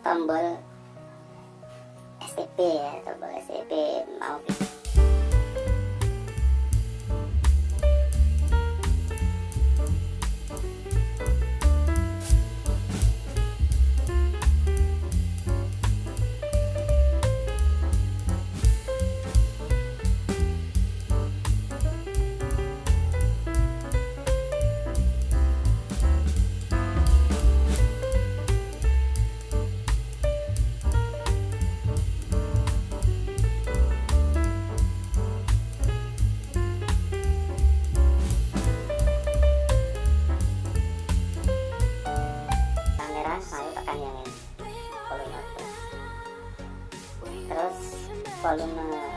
tombol STB ya, tombol STB mau lalu tekan yang ini volume, terus volume